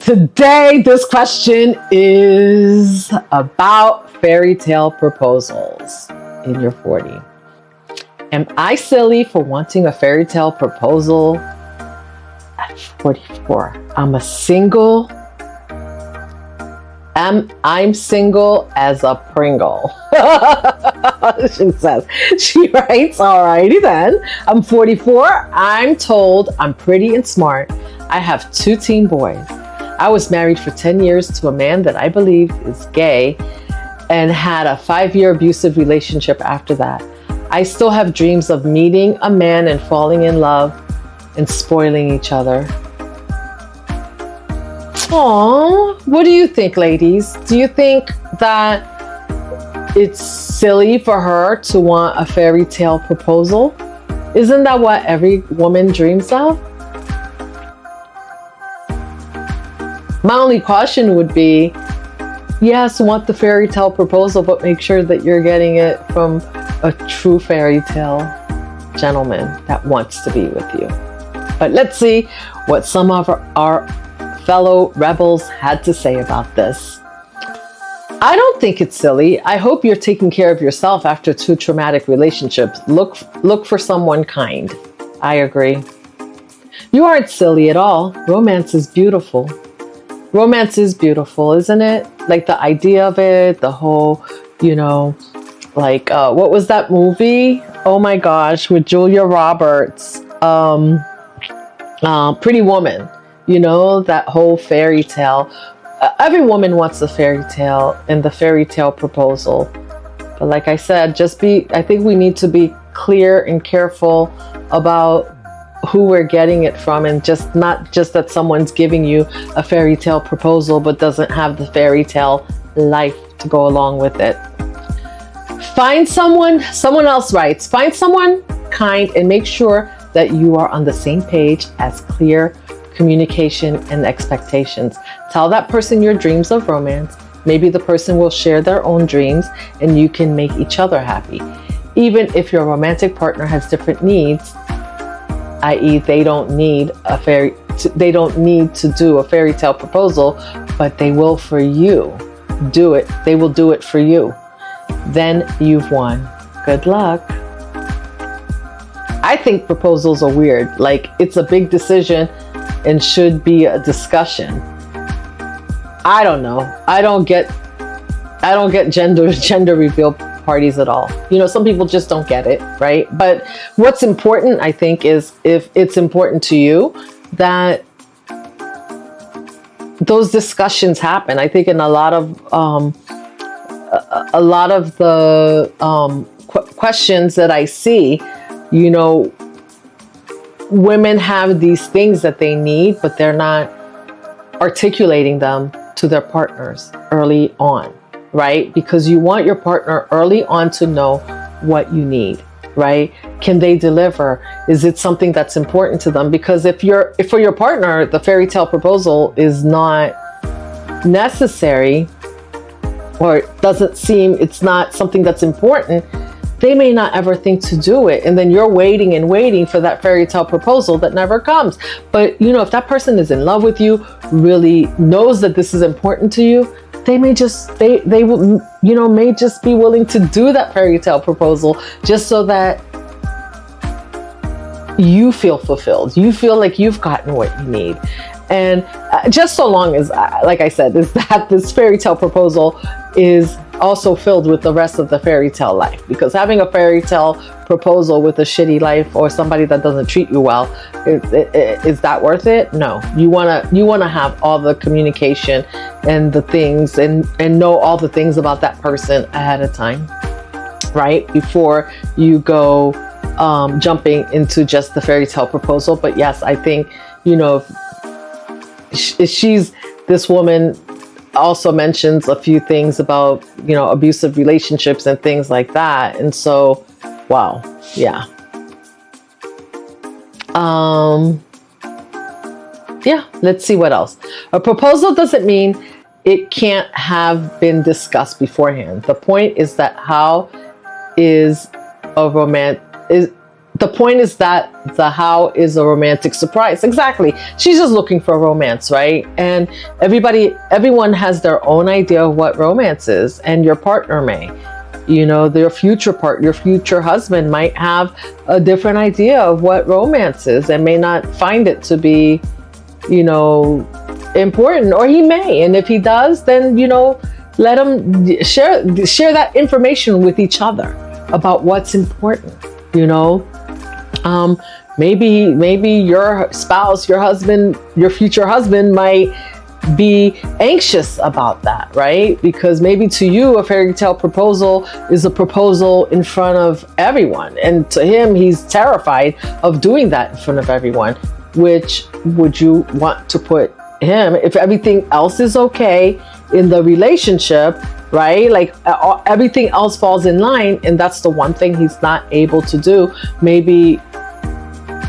Today, this question is about fairy tale proposals in your 40s. Am I silly for wanting a fairy tale proposal at 44? I'm single as a Pringle. She writes, alrighty then. I'm 44. I'm told I'm pretty and smart. I have 2 teen boys. I was married for 10 years to a man that I believe is gay and had a 5-year abusive relationship after that. I still have dreams of meeting a man and falling in love and spoiling each other. Aww, what do you think, ladies? Do you think that it's silly for her to want a fairy tale proposal? Isn't that what every woman dreams of? My only caution would be, yes, want the fairy tale proposal, but make sure that you're getting it from a true fairy tale gentleman that wants to be with you. But let's see what some of our fellow rebels had to say about this. I don't think it's silly. I hope you're taking care of yourself after 2 traumatic relationships. Look for someone kind. I agree. You aren't silly at all. Romance is beautiful. Romance is beautiful, isn't it? Like the idea of it, the whole, like, what was that movie? Oh my gosh, with Julia Roberts, Pretty Woman, that whole fairy tale. Every woman wants a fairy tale and the fairy tale proposal. But like I said, I think we need to be clear and careful about who we're getting it from, and not just that someone's giving you a fairy tale proposal but doesn't have the fairy tale life to go along with it. Someone else writes, find someone kind and make sure that you are on the same page as clear communication and expectations. Tell that person your dreams of romance. Maybe the person will share their own dreams and you can make each other happy. Even if your romantic partner has different needs, i.e. they don't need to do a fairy tale proposal, but they will for you. Do it. They will do it for you. Then you've won. Good luck. I think proposals are weird. Like, it's a big decision and should be a discussion. I don't know. I don't get gender reveal parties at all. Some people just don't get it, right? But what's important, I think, is if it's important to you, that those discussions happen. I think in a lot of the questions that I see, women have these things that they need, but they're not articulating them to their partners early on, right? Because you want your partner early on to know what you need, right? Can they deliver? Is it something that's important to them? Because if for your partner, the fairy tale proposal is not necessary, or it's not something that's important, they may not ever think to do it. And then you're waiting and waiting for that fairy tale proposal that never comes. But, if that person is in love with you, really knows that this is important to you, they may just, they may just be willing to do that fairy tale proposal just so that you feel fulfilled. You feel like you've gotten what you need. And just so long as, like I said, is that this fairy tale proposal is also filled with the rest of the fairy tale life. Because having a fairy tale proposal with a shitty life or somebody that doesn't treat you well, is that worth it? No. You wanna have all the communication and the things and know all the things about that person ahead of time, right? Before you go jumping into just the fairy tale proposal. But yes, I think, this woman also mentions a few things about, abusive relationships and things like that. And so, wow. Yeah. Let's see what else. A proposal doesn't mean it can't have been discussed beforehand. The point is that the point is that the how is a romantic surprise. Exactly. She's just looking for romance, right? And everyone has their own idea of what romance is, and your partner may. Your future husband might have a different idea of what romance is and may not find it to be, important, or he may. And if he does, then, let him share that information with each other about what's important, maybe your spouse, your husband, your future husband might be anxious about that, right? Because maybe to you, a fairy tale proposal is a proposal in front of everyone. And to him, he's terrified of doing that in front of everyone. Which would you want to put him, if everything else is okay in the relationship, right? Like everything else falls in line, and that's the one thing he's not able to do. Maybe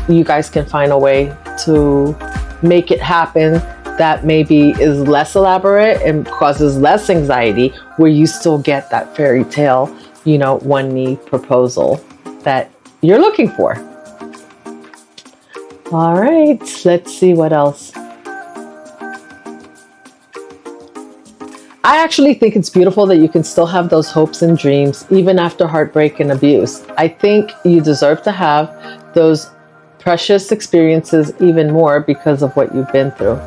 you guys can find a way to make it happen that maybe is less elaborate and causes less anxiety, where you still get that fairy tale, one knee proposal that you're looking for. All right, let's see what else. I actually think it's beautiful that you can still have those hopes and dreams even after heartbreak and abuse. I think you deserve to have those precious experiences even more because of what you've been through.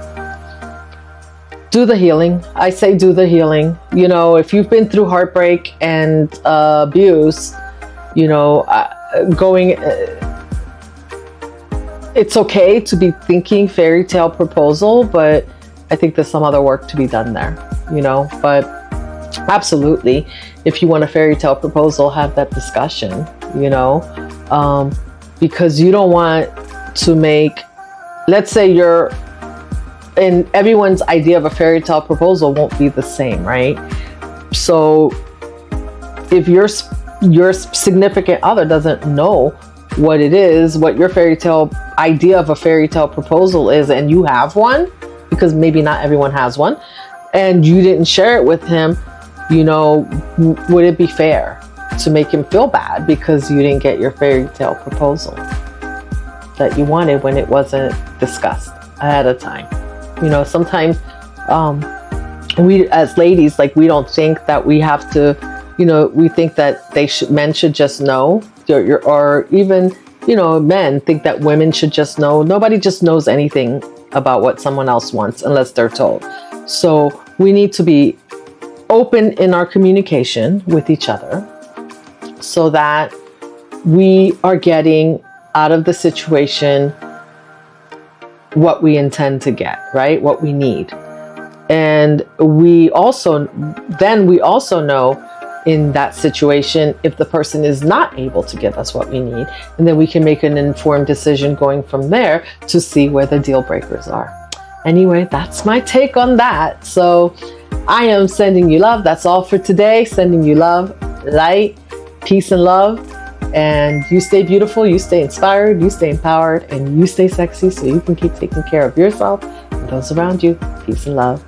Do the healing. I say do the healing. If you've been through heartbreak and abuse, it's okay to be thinking fairy tale proposal, but I think there's some other work to be done there, but absolutely, if you want a fairy tale proposal, have that discussion, because you don't want to make, let's say and everyone's idea of a fairy tale proposal won't be the same, right? So if your significant other doesn't know what it is, what your fairy tale idea of a fairy tale proposal is, and you have one, because maybe not everyone has one, and you didn't share it with him, would it be fair to make him feel bad because you didn't get your fairy tale proposal that you wanted when it wasn't discussed ahead of time? Sometimes we as ladies, we don't think that we have to, we think that men should just know, or even, men think that women should just know. Nobody just knows anything about what someone else wants unless they're told. So we need to be open in our communication with each other so that we are getting out of the situation what we intend to get, right? What we need. And we also know in that situation if the person is not able to give us what we need, and then we can make an informed decision going from there to see where the deal breakers are. Anyway, that's my take on that. So I am sending you love. That's all for today. Sending you love, light, peace, and love. And you stay beautiful, you stay inspired, you stay empowered, and you stay sexy so you can keep taking care of yourself and those around you. Peace and love.